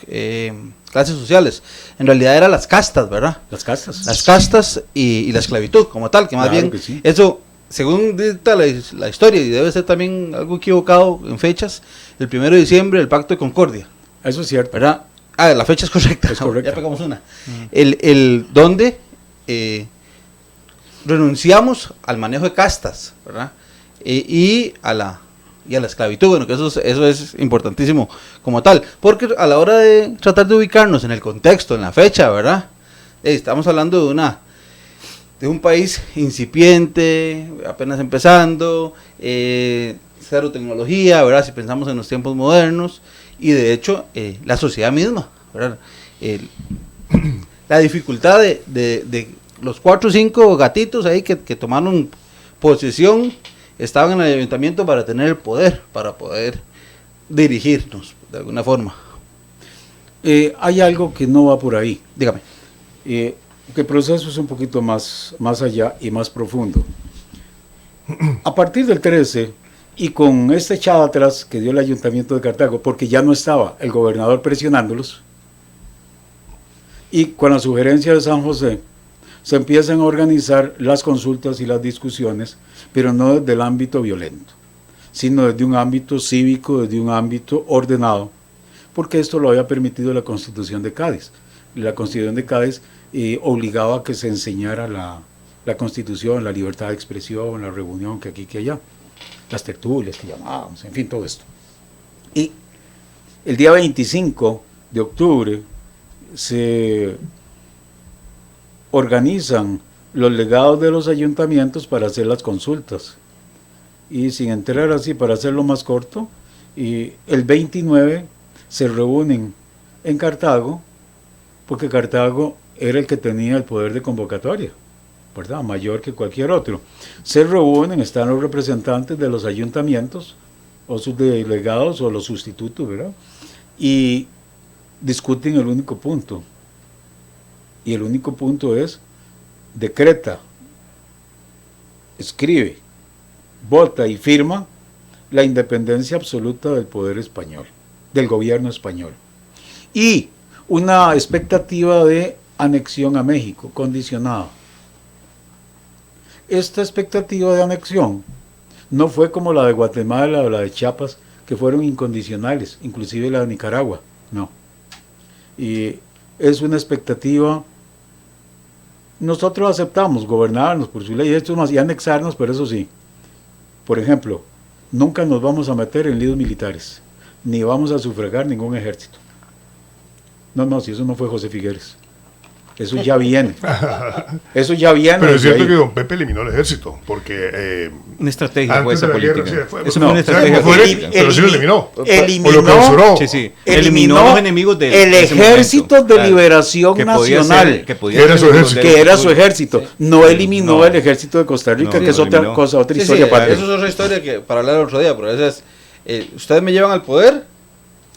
clases sociales. En realidad eran las castas, ¿verdad? Las castas. Las castas y la esclavitud como tal, que más Claro bien que sí. eso, según dicta la historia, y debe ser también algo equivocado en fechas, el 1 de diciembre, el Pacto de Concordia, Eso es cierto. ¿verdad? La fecha es correcta. Es correcta. Ya pegamos una. Donde renunciamos al manejo de castas, ¿verdad? Y a la esclavitud. Bueno, que eso es importantísimo como tal, porque a la hora de tratar de ubicarnos en el contexto, en la fecha, ¿verdad? Estamos hablando de un país incipiente, apenas empezando, cero tecnología, ¿verdad? Si pensamos en los tiempos modernos, y de hecho la sociedad misma, ¿verdad? La dificultad de los 4 o 5 gatitos ahí que tomaron posesión, estaban en el ayuntamiento para tener el poder, para poder dirigirnos de alguna forma. Hay algo que no va por ahí. Dígame. Que el proceso es un poquito más allá y más profundo. A partir del 13, y con esta echada atrás que dio el ayuntamiento de Cartago, porque ya no estaba el gobernador presionándolos, y con la sugerencia de San José, se empiezan a organizar las consultas y las discusiones, pero no desde el ámbito violento, sino desde un ámbito cívico, desde un ámbito ordenado, porque esto lo había permitido la Constitución de Cádiz. La Constitución de Cádiz obligaba a que se enseñara la Constitución, la libertad de expresión, la reunión, que aquí, que allá, las tertulias que llamábamos, en fin, todo esto. Y el día 25 de octubre se organizan los legados de los ayuntamientos para hacer las consultas. Y sin entrar así, para hacerlo más corto, y el 29 se reúnen en Cartago, porque Cartago era el que tenía el poder de convocatoria, ¿verdad? Mayor que cualquier otro. Se reúnen, están los representantes de los ayuntamientos, o sus delegados, o los sustitutos, ¿verdad? Y discuten el único punto. Y el único punto es: decreta, escribe vota y firma la independencia absoluta del poder español, del gobierno español. Y una expectativa de anexión a México, condicionada. Esta expectativa de anexión no fue como la de Guatemala o la de Chiapas, que fueron incondicionales, inclusive la de Nicaragua, no. Y es una expectativa, nosotros aceptamos gobernarnos por su ley y anexarnos, pero eso sí, por ejemplo, nunca nos vamos a meter en líos militares, ni vamos a sufragar ningún ejército. No, si eso no fue José Figueres. Eso ya viene. Eso ya viene. Pero es cierto que don Pepe eliminó el ejército, porque... Una estrategia fue antes esa de la política. guerra, sí, fue Una estrategia política, pero sí lo eliminó. Eliminó, o lo clausuró. Sí. Eliminó a los enemigos de el ese Ejército momento. de Liberación Que podía Nacional, ser- que podía Que era ser su el ejército. que era su ejército. No eliminó No. el ejército de Costa Rica, No, que es lo otra eliminó. cosa, otra Sí, historia sí, aparte. eso es otra historia que para hablar otro día, pero a veces ustedes me llevan al poder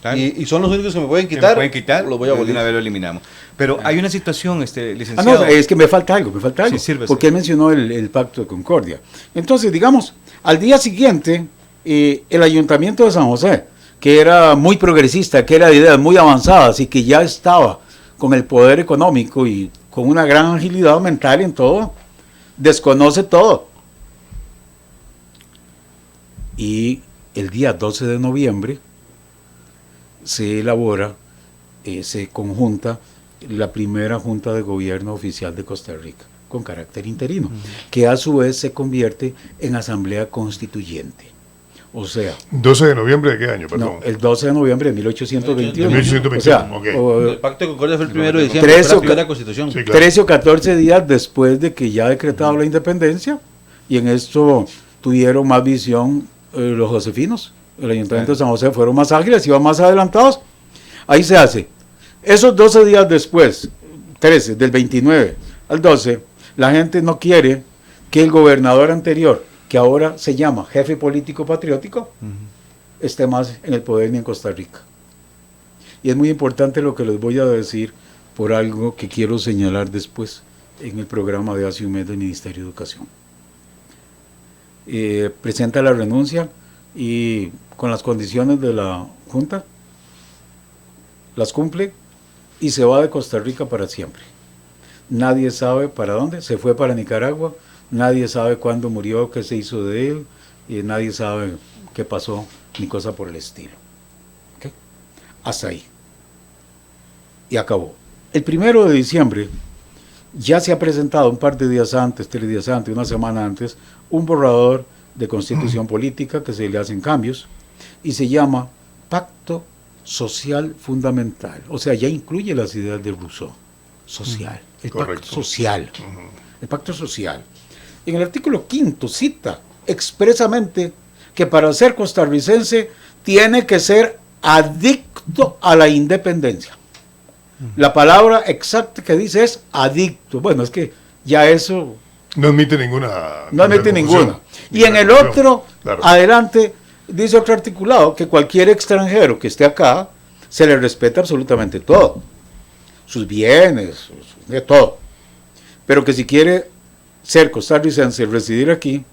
Claro. y son los únicos que me pueden Que quitar. me pueden quitar, los voy a de abolir. una vez lo eliminamos. Pero hay una situación, Ah, licenciado. no, es que me falta algo. Sí, sírvese. Porque él mencionó el Pacto de Concordia. Entonces, digamos, al día siguiente, el Ayuntamiento de San José, que era muy progresista, que era de ideas muy avanzadas y que ya estaba con el poder económico y con una gran agilidad mental en todo, desconoce todo. Y el día 12 de noviembre se elabora, se conjunta la primera Junta de Gobierno Oficial de Costa Rica, con carácter interino, que a su vez se convierte en Asamblea Constituyente. O sea, 12 de noviembre de qué año, perdón. no, el 12 de noviembre de 1821. De 1821, O sea, ok. El Pacto de Concordia fue el 1 de diciembre, Tres fue la o primera ca- constitución. Sí, claro. 13 o 14 días después de que ya decretado la independencia, y en esto tuvieron más visión los josefinos. El Ayuntamiento de San José fueron más ágiles, iban más adelantados. Ahí se hace. Esos 12 días después, 13, del 29 al 12, la gente no quiere que el gobernador anterior, que ahora se llama jefe político patriótico, esté más en el poder ni en Costa Rica. Y es muy importante lo que les voy a decir por algo que quiero señalar después en el programa de hace un mes del Ministerio de Educación. Presenta la renuncia y con las condiciones de la Junta las cumple y se va de Costa Rica para siempre. Nadie sabe para dónde, se fue para Nicaragua, nadie sabe cuándo murió, qué se hizo de él, y nadie sabe qué pasó, ni cosa por el estilo. ¿Okay? Hasta ahí. Y acabó. El 1 de diciembre ya se ha presentado un par de días antes, 3 días antes, una semana antes, un borrador de constitución política que se le hacen cambios y se llama Pacto Social Fundamental. O sea, ya incluye las ideas de Rousseau. Social. El Correcto. pacto social. El pacto social. En el artículo 5 cita expresamente que para ser costarricense tiene que ser adicto a la independencia. La palabra exacta que dice es adicto. Bueno, es que ya eso No admite ninguna... no admite ninguna. Y en el otro, adelante, dice otro articulado, que cualquier extranjero que esté acá, se le respeta absolutamente todo. Sus bienes, de todo. Pero que si quiere ser costarricense, residir aquí,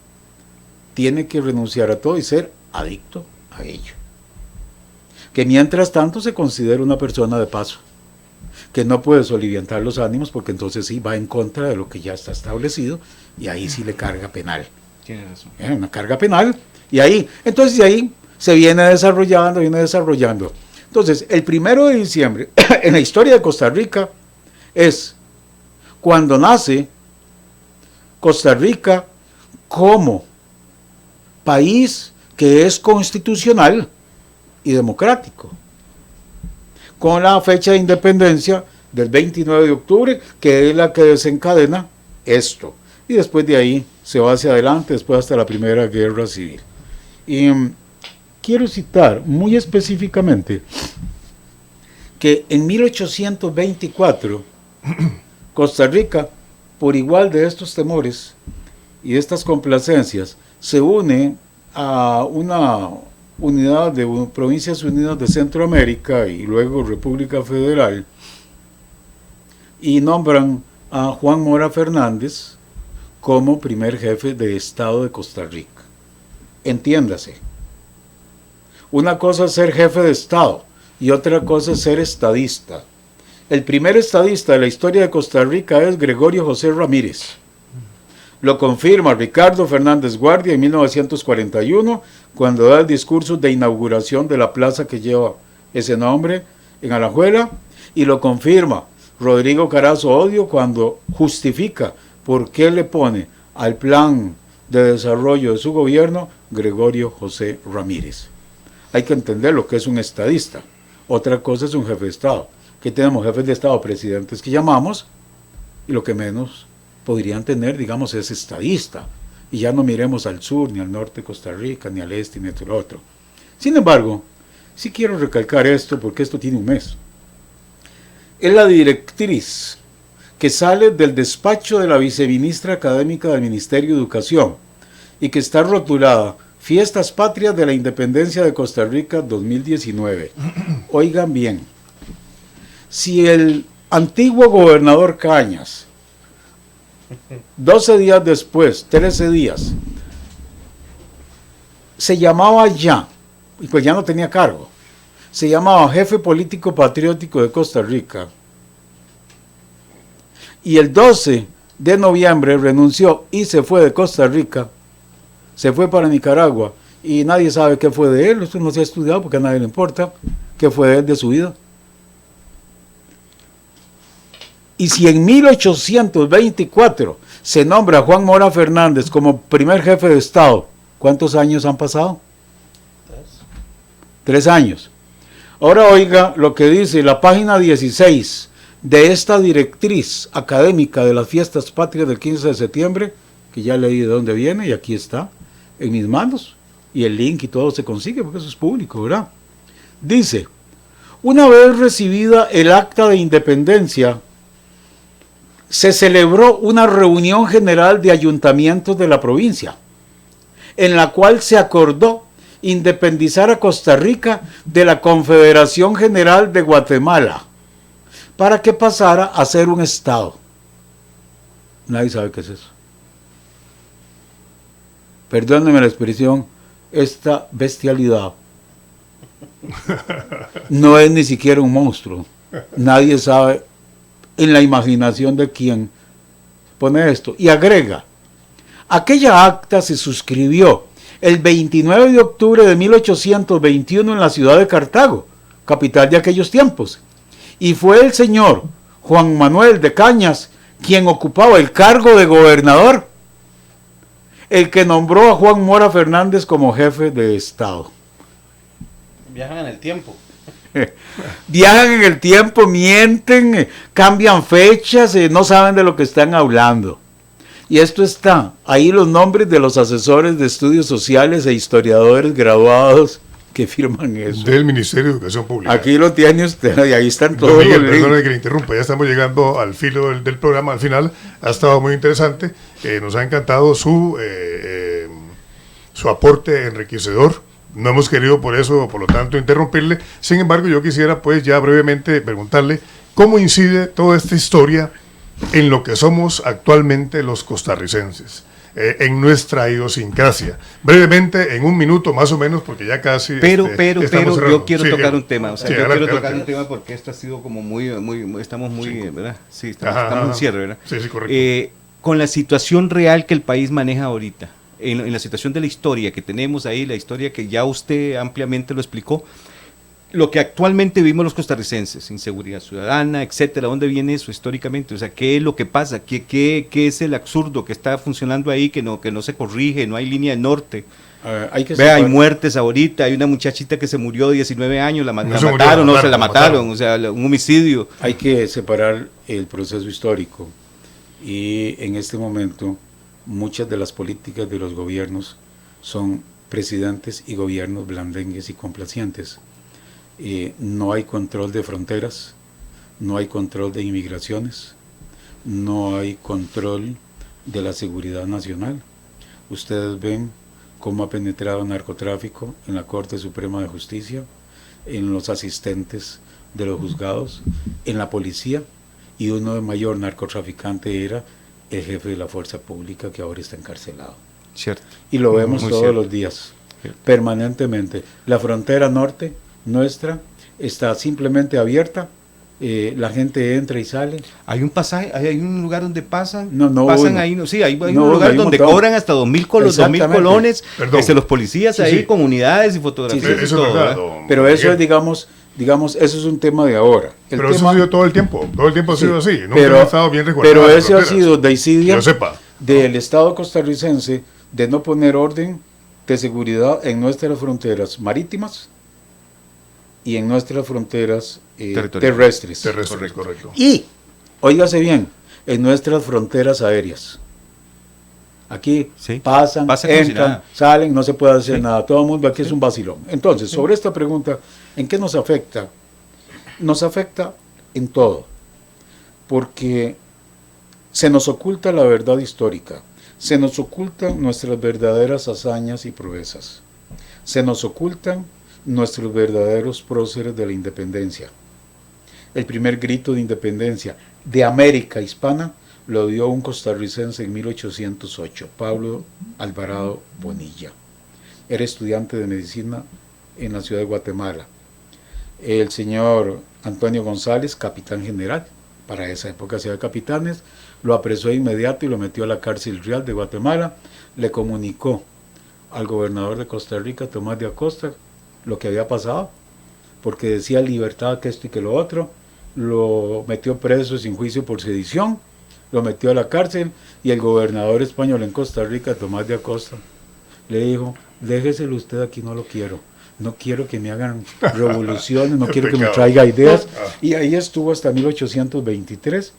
tiene que renunciar a todo y ser adicto a ello. Que mientras tanto se considera una persona de paso, que no puede soliviantar los ánimos porque entonces sí va en contra de lo que ya está establecido y ahí sí le carga penal. Tiene razón. Una carga penal y ahí, entonces de ahí se viene desarrollando. Entonces, el 1 de diciembre, en la historia de Costa Rica, es cuando nace Costa Rica como país que es constitucional y democrático, con la fecha de independencia del 29 de octubre, que es la que desencadena esto. Y después de ahí se va hacia adelante, después hasta la Primera Guerra Civil. Y quiero citar muy específicamente que en 1824 Costa Rica, por igual de estos temores y de estas complacencias, se une a una unidad de Provincias Unidas de Centroamérica y luego República Federal, y nombran a Juan Mora Fernández como primer jefe de Estado de Costa Rica. Entiéndase. Una cosa es ser jefe de Estado y otra cosa es ser estadista. El primer estadista de la historia de Costa Rica es Gregorio José Ramírez. Lo confirma Ricardo Fernández Guardia en 1941, cuando da el discurso de inauguración de la plaza que lleva ese nombre en Alajuela, y lo confirma Rodrigo Carazo Odio cuando justifica por qué le pone al plan de desarrollo de su gobierno Gregorio José Ramírez. Hay que entender lo que es un estadista. Otra cosa es un jefe de Estado. Que tenemos jefes de Estado, presidentes que llamamos, y lo que menos podrían tener, digamos, es estadista. Y ya no miremos al sur, ni al norte de Costa Rica, ni al este, ni al otro. Sin embargo, sí quiero recalcar esto porque esto tiene un mes. Es la directriz que sale del despacho de la viceministra académica del Ministerio de Educación y que está rotulada Fiestas Patrias de la Independencia de Costa Rica 2019. Oigan bien, si el antiguo gobernador Cañas, 12 días después, 13 días, se llamaba ya, y pues ya no tenía cargo, se llamaba jefe político patriótico de Costa Rica, y el 12 de noviembre renunció y se fue de Costa Rica, se fue para Nicaragua, y nadie sabe qué fue de él, esto no se ha estudiado porque a nadie le importa, qué fue de él, de su vida. Y si en 1824 se nombra a Juan Mora Fernández como primer jefe de Estado, ¿cuántos años han pasado? 3 años. Ahora oiga lo que dice la página 16 de esta directriz académica de las Fiestas Patrias del 15 de septiembre, que ya leí de dónde viene y aquí está, en mis manos, y el link y todo se consigue porque eso es público, ¿verdad? Dice, una vez recibida el acta de independencia, se celebró una reunión general de ayuntamientos de la provincia, en la cual se acordó independizar a Costa Rica de la Confederación General de Guatemala, para que pasara a ser un estado. Nadie sabe qué es eso. Perdónenme la expresión, esta bestialidad no es ni siquiera un monstruo. Nadie sabe en la imaginación de quién pone esto. Y agrega, aquella acta se suscribió el 29 de octubre de 1821 en la ciudad de Cartago, capital de aquellos tiempos. Y fue el señor Juan Manuel de Cañas quien ocupaba el cargo de gobernador, el que nombró a Juan Mora Fernández como jefe de Estado. Viajan en el tiempo. Viajan en el tiempo, mienten, cambian fechas, no saben de lo que están hablando. Y esto está, ahí los nombres de los asesores de estudios sociales e historiadores graduados que firman eso. Del Ministerio de Educación Pública. Aquí lo tiene usted, y ahí están todos Don Miguel, los perdone que le interrumpa, ya estamos llegando al filo del programa, al final. Ha estado muy interesante, nos ha encantado su aporte enriquecedor. No hemos querido por eso, por lo tanto, interrumpirle. Sin embargo, yo quisiera pues ya brevemente preguntarle cómo incide toda esta historia en lo que somos actualmente los costarricenses, en nuestra idiosincrasia. Brevemente, en un minuto más o menos, porque ya casi pero yo quiero sí, tocar un tema, o sea, sí, yo adelante, quiero tocar adelante. un tema porque esto ha sido como muy, estamos muy, Sí. ¿verdad? Sí, Ajá, estamos en ajá. cierre, ¿verdad? Sí, correcto. Con la situación real que el país maneja ahorita, en la situación de la historia que tenemos ahí, la historia que ya usted ampliamente lo explicó, lo que actualmente vivimos los costarricenses, inseguridad ciudadana, etcétera, ¿dónde viene eso históricamente? O sea, ¿qué es lo que pasa? ¿Qué es el absurdo que está funcionando ahí, que no se corrige, no hay línea de norte? Hay muertes ahorita, hay una muchachita que se murió de 19 años, la mataron, no se la mataron, o sea, un homicidio. Hay que separar el proceso histórico y en este momento muchas de las políticas de los gobiernos son presidentes y gobiernos blandengues y complacientes. No hay control de fronteras, no hay control de inmigraciones, no hay control de la seguridad nacional. Ustedes ven cómo ha penetrado el narcotráfico en la Corte Suprema de Justicia, en los asistentes de los juzgados, en la policía, y uno de mayor narcotraficante era el jefe de la fuerza pública que ahora está encarcelado. Cierto. Y lo vemos Muy todos cierto. los días, Cierto. permanentemente. La frontera norte nuestra está simplemente abierta, la gente entra y sale. Hay un pasaje, hay un lugar donde pasan, No pasan uno. ahí, no, sí, hay No, un lugar hay un donde montón. cobran hasta 2.000 Exactamente. colones, Perdón. los policías Sí, ahí sí. con unidades y fotografías Sí, y Eso todo, es verdad, ¿verdad? don Pero eso Miguel. es, digamos, eso es un tema de ahora. El Pero eso tema, ha sido todo el tiempo ha sí, sido así. Nunca pero, han estado bien resguardadas pero las ese ha fronteras. sido desidia Que lo sepa. del Estado costarricense de no poner orden de seguridad en nuestras fronteras marítimas y en nuestras fronteras terrestres. Terrestre, correcto. Y, óigase bien, en nuestras fronteras aéreas. Aquí Sí, pasan, pasa como si entran, nada. salen, no se puede hacer Sí. nada. Todo el mundo aquí es un vacilón. Entonces, sobre esta pregunta, ¿en qué nos afecta? Nos afecta en todo. Porque se nos oculta la verdad histórica. Se nos ocultan nuestras verdaderas hazañas y proezas. Se nos ocultan nuestros verdaderos próceres de la independencia. El primer grito de independencia de América hispana lo dio un costarricense en 1808, Pablo Alvarado Bonilla. Era estudiante de medicina en la ciudad de Guatemala. El señor Antonio González, capitán general, para esa época hacía capitanes, lo apresó de inmediato y lo metió a la cárcel real de Guatemala. Le comunicó al gobernador de Costa Rica, Tomás de Acosta, lo que había pasado, porque decía libertad, que esto y que lo otro. Lo metió preso sin juicio por sedición, lo metió a la cárcel, y el gobernador español en Costa Rica, Tomás de Acosta, le dijo: déjeselo usted aquí, no lo quiero. No quiero que me hagan revoluciones, no quiero que me traiga ideas. Y ahí estuvo hasta 1823,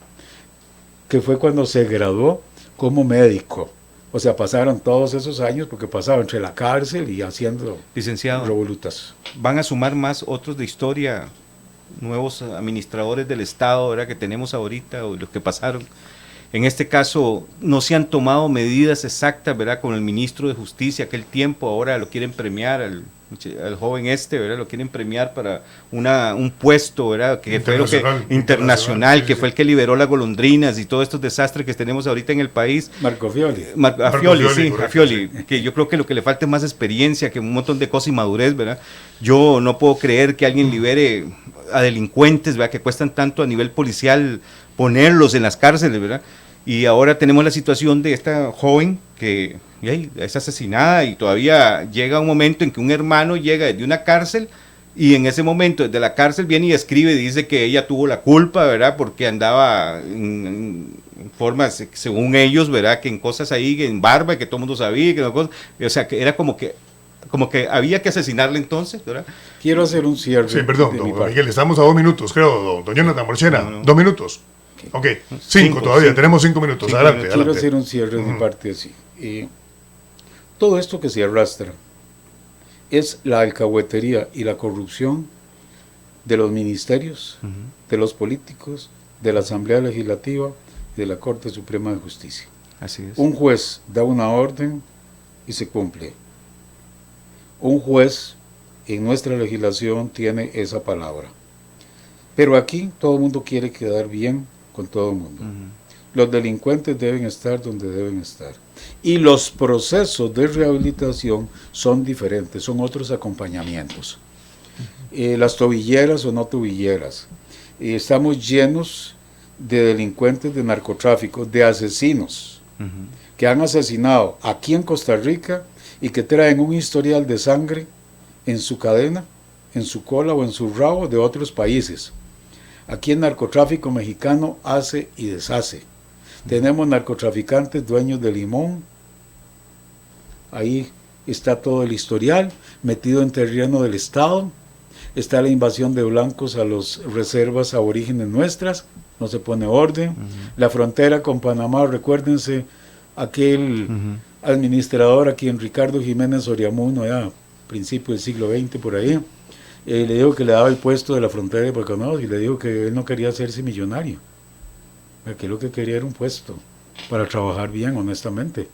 que fue cuando se graduó como médico. O sea, pasaron todos esos años, porque pasaba entre la cárcel y haciendo Licenciado, revolutas. van a sumar más otros de historia, nuevos administradores del Estado, ¿verdad?, que tenemos ahorita, o los que pasaron. En este caso, no se han tomado medidas exactas, ¿verdad?, con el ministro de Justicia, aquel tiempo, ahora lo quieren premiar al joven ¿verdad?, lo quieren premiar para un puesto, ¿verdad?, que fue lo que internacional, sí, que sí. fue el que liberó las golondrinas y todos estos desastres que tenemos ahorita en el país. Marco Fioli. A Fioli, sí, correcto, a Fioli, sí. que yo creo que lo que le falta es más experiencia, que un montón de cosas y madurez, ¿verdad? Yo no puedo creer que alguien libere a delincuentes, ¿verdad?, que cuestan tanto a nivel policial ponerlos en las cárceles, ¿verdad? Y ahora tenemos la situación de esta joven que es asesinada, y todavía llega un momento en que un hermano llega desde una cárcel, y en ese momento desde la cárcel viene y escribe y dice que ella tuvo la culpa, ¿verdad?, porque andaba en formas, según ellos, ¿verdad?, que en cosas ahí, en barba, que todo el mundo sabía, que no cosas, o sea, que era como que había que asesinarle entonces, ¿verdad? Quiero hacer un cierre. Sí, perdón, de mi don parte. Miguel, estamos a 2 minutos, creo, don Jonathan Morchena. No. 2 minutos. Ok, 5 Cinco, todavía, cinco. tenemos 5 minutos. 5 Adelante, minutos. Quiero adelante. hacer un cierre de mi parte así. Todo esto que se arrastra es la alcahuetería y la corrupción de los ministerios, de los políticos, de la Asamblea Legislativa y de la Corte Suprema de Justicia. Así es. Un juez da una orden y se cumple. Un juez en nuestra legislación tiene esa palabra. Pero aquí todo el mundo quiere quedar bien con todo el mundo. Los delincuentes deben estar donde deben estar. Y los procesos de rehabilitación son diferentes, son otros acompañamientos. Las tobilleras o no tobilleras. Estamos llenos de delincuentes de narcotráfico, de asesinos, que han asesinado aquí en Costa Rica y que traen un historial de sangre en su cadena, en su cola o en su rabo de otros países. Aquí el narcotráfico mexicano hace y deshace. Tenemos narcotraficantes dueños de Limón. Ahí está todo el historial metido en terreno del Estado. Está la invasión de blancos a las reservas aborígenes nuestras. No se pone orden. La frontera con Panamá, recuérdense aquel administrador a quien Ricardo Jiménez Oriamuno, ya a principios del siglo XX por ahí, le dijo que le daba el puesto de la frontera de Bacanos y le dijo que él no quería hacerse millonario, que lo que quería era un puesto para trabajar bien, honestamente.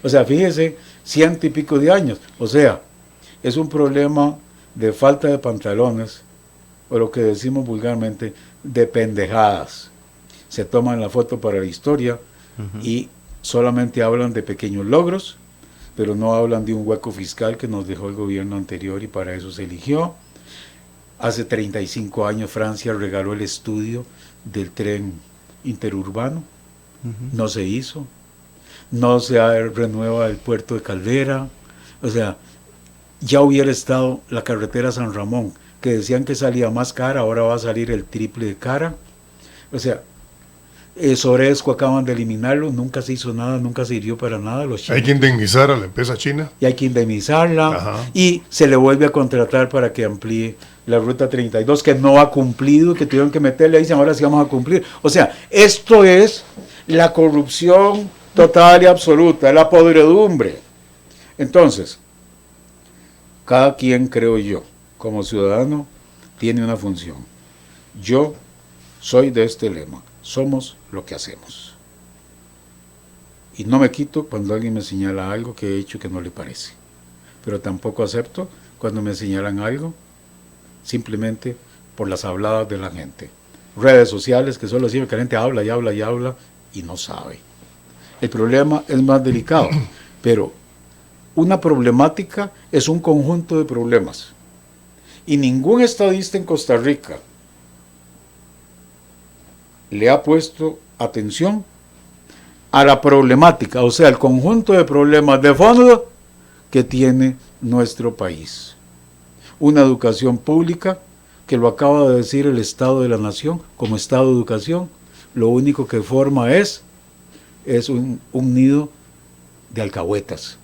O sea, fíjese, 100 y pico de años. O sea, es un problema de falta de pantalones, o lo que decimos vulgarmente, de pendejadas. Se toman la foto para la historia y solamente hablan de pequeños logros, pero no hablan de un hueco fiscal que nos dejó el gobierno anterior y para eso se eligió. Hace 35 años Francia regaló el estudio del tren interurbano, no se hizo. No se renueva el puerto de Caldera, o sea, ya hubiera estado la carretera San Ramón, que decían que salía más cara, ahora va a salir el triple de cara. O sea, Soresco acaban de eliminarlo, nunca se hizo nada, nunca sirvió para nada. Hay que indemnizar a la empresa china. Y hay que indemnizarla. Ajá. Y se le vuelve a contratar para que amplíe la ruta 32, que no ha cumplido, que tuvieron que meterle, y dicen ahora sí vamos a cumplir. O sea, esto es la corrupción total y absoluta, la podredumbre. Entonces, cada quien, creo yo, como ciudadano, tiene una función. Yo soy de este lema: somos lo que hacemos. Y no me quito cuando alguien me señala algo que he hecho que no le parece. Pero tampoco acepto cuando me señalan algo simplemente por las habladas de la gente. Redes sociales que solo sirven que la gente habla y habla y habla y no sabe. El problema es más delicado, pero una problemática es un conjunto de problemas. Y ningún estadista en Costa Rica le ha puesto atención a la problemática, o sea, el conjunto de problemas de fondo que tiene nuestro país. Una educación pública, que lo acaba de decir el Estado de la Nación, como Estado de Educación, lo único que forma es un nido de alcahuetas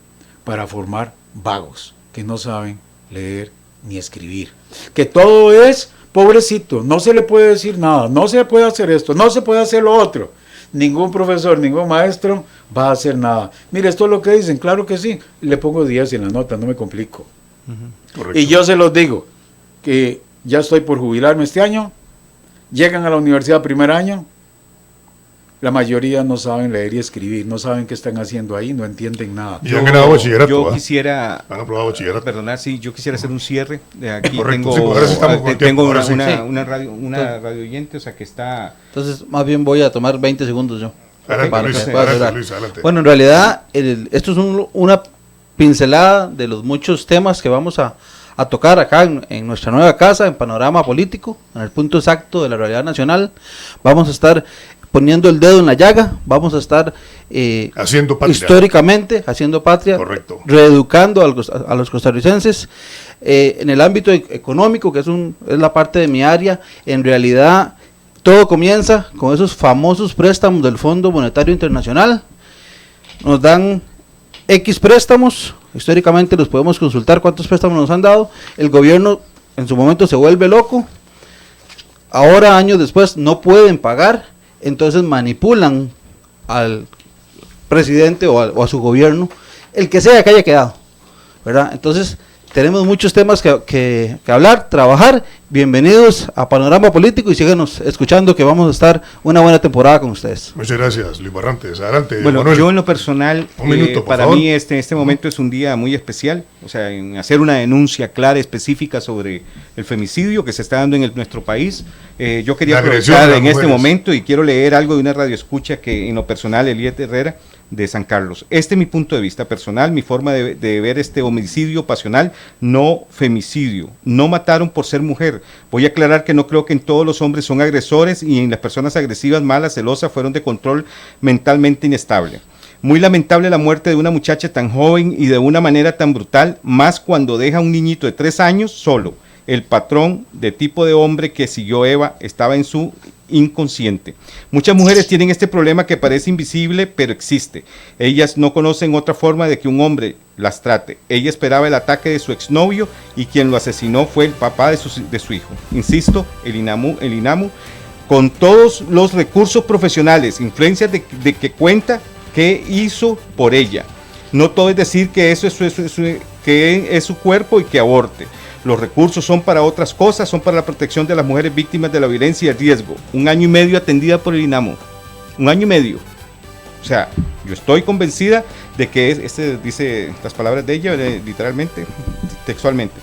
para formar vagos que no saben leer ni escribir. Que todo es pobrecito, no se le puede decir nada, no se puede hacer esto, no se puede hacer lo otro. Ningún profesor, ningún maestro va a hacer nada. Mire, esto es lo que dicen, claro que sí, le pongo 10 en la nota, no me complico. Correcto. Y yo se los digo, que ya estoy por jubilarme este año, llegan a la universidad primer año, la mayoría no saben leer y escribir, no saben qué están haciendo ahí, no entienden nada. Y han ganado bachillerato. Yo quisiera... Han aprobado bachillerato. Perdonar, sí, yo quisiera hacer un cierre. De aquí Correcto, tengo, sí, ahora sí estamos con tengo tiempo, ahora sí. una radio oyente, o sea que está... Entonces, más bien voy a tomar 20 segundos yo. Adelante, Para Luis, que pueda adelante, cerrar. Luis, adelante. Bueno, en realidad, esto es una pincelada de los muchos temas que vamos a tocar acá en nuestra nueva casa, en Panorama Político, en el punto exacto de la realidad nacional. Vamos a estar poniendo el dedo en la llaga, vamos a estar haciendo patria. Históricamente haciendo patria, Correcto. reeducando a los costarricenses. En el ámbito económico, que es la parte de mi área, en realidad todo comienza con esos famosos préstamos del Fondo Monetario Internacional. Nos dan X préstamos, históricamente los podemos consultar cuántos préstamos nos han dado. El gobierno en su momento se vuelve loco, ahora años después no pueden pagar, entonces manipulan al presidente o a su gobierno, el que sea que haya quedado, ¿verdad? Entonces tenemos muchos temas que hablar, trabajar. Bienvenidos a Panorama Político y síganos escuchando, que vamos a estar una buena temporada con ustedes. Muchas gracias, Luis Barrantes. Adelante, Bueno, Manuel. yo en lo personal, Un minuto, por para favor. mí este momento es un día muy especial, o sea, en hacer una denuncia clara, específica sobre el femicidio que se está dando en nuestro país. Yo quería La agresión aprovechar a las en este mujeres. momento y quiero leer algo de una radioescucha que en lo personal, Eliet Herrera, de San Carlos. Este es mi punto de vista personal, mi forma de ver este homicidio pasional, no femicidio. No mataron por ser mujer. Voy a aclarar que no creo que en todos los hombres son agresores y en las personas agresivas, malas, celosas, fueron de control mentalmente inestable. Muy lamentable la muerte de una muchacha tan joven y de una manera tan brutal, más cuando deja a un niñito de 3 años solo. El patrón de tipo de hombre que siguió Eva estaba en su inconsciente. Muchas mujeres tienen este problema que parece invisible, pero existe. Ellas no conocen otra forma de que un hombre las trate. Ella esperaba el ataque de su exnovio y quien lo asesinó fue el papá de su hijo. Insisto, el INAMU, con todos los recursos profesionales, influencias de que cuenta, ¿qué hizo por ella? No todo es decir que eso es su cuerpo y que aborte. Los recursos son para otras cosas, son para la protección de las mujeres víctimas de la violencia y el riesgo. 1 año y medio atendida por el INAMU. 1 año y medio. O sea, yo estoy convencida de que dice las palabras de ella, literalmente, textualmente.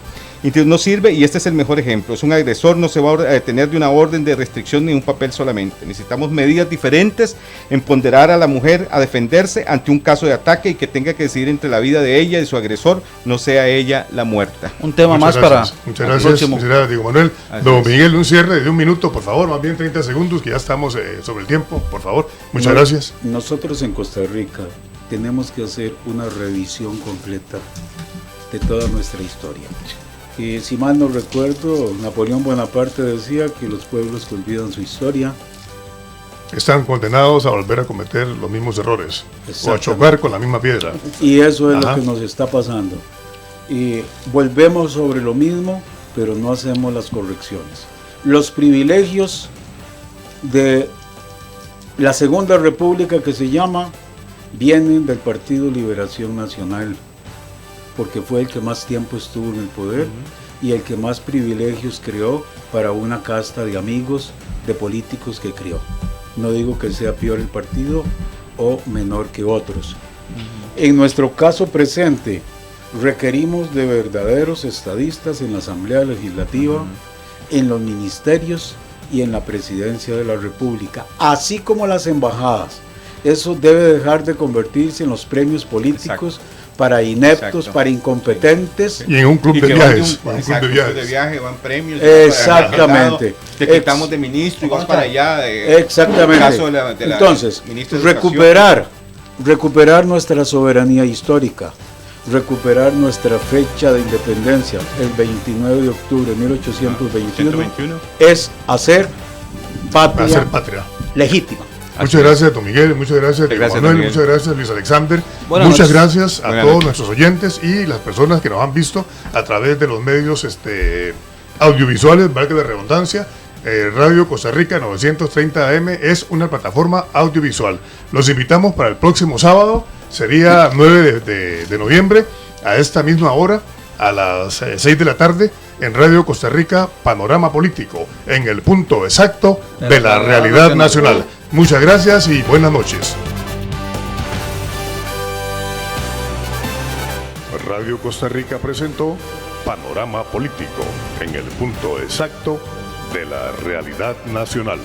Entonces no sirve, y este es el mejor ejemplo. Es un agresor, no se va a detener de una orden de restricción ni un papel solamente. Necesitamos medidas diferentes, empoderar a la mujer a defenderse ante un caso de ataque y que tenga que decidir entre la vida de ella y de su agresor, no sea ella la muerta. Un tema Muchas más gracias. para Muchas el gracias, próximo. muchas gracias, Diego Manuel. Así Don es. Miguel, un cierre de 1 minuto, por favor, más bien 30 segundos, que ya estamos sobre el tiempo, por favor. Muchas gracias. Nosotros en Costa Rica tenemos que hacer una revisión completa de toda nuestra historia. Y si mal no recuerdo, Napoleón Bonaparte decía que los pueblos que olvidan su historia Están condenados a volver a cometer los mismos errores o a Exactamente. chocar con la misma piedra. Y eso es Ajá. lo que nos está pasando. Y volvemos sobre lo mismo, pero no hacemos las correcciones. Los privilegios de la Segunda República, que se llama, vienen del Partido Liberación Nacional, porque fue el que más tiempo estuvo en el poder y el que más privilegios creó para una casta de amigos, de políticos que creó. No digo que sea peor el partido o menor que otros. En nuestro caso presente, requerimos de verdaderos estadistas en la Asamblea Legislativa, en los ministerios y en la Presidencia de la República, así como las embajadas. Eso debe dejar de convertirse en los premios políticos para ineptos, Exacto. para incompetentes. Y en un club Y de que van de viajes. un- en un club exacto, de un club de viajes. viaje, van premios. Exactamente. Te quitamos de ministro y vas para allá. Exactamente. caso de la Entonces, ministra de Educación. recuperar nuestra soberanía histórica, recuperar nuestra fecha de independencia, el 29 de octubre de 1821, 121. es hacer patria, Para ser patria. legítima. Muchas gracias, don Miguel, muchas gracias, Diego Gracias, Manuel, don Miguel. muchas gracias, Luis Alexander. Buenas Muchas noches. gracias a Buenas todos noches. nuestros oyentes y las personas que nos han visto a través de los medios audiovisuales, valga la redundancia. Radio Costa Rica 930 AM es una plataforma audiovisual. Los invitamos para el próximo sábado, sería 9 de noviembre, a esta misma hora, a las 6 de la tarde, en Radio Costa Rica, Panorama Político, en el punto exacto de la realidad nacional. Muchas gracias y buenas noches. Radio Costa Rica presentó Panorama Político, en el punto exacto de la realidad nacional.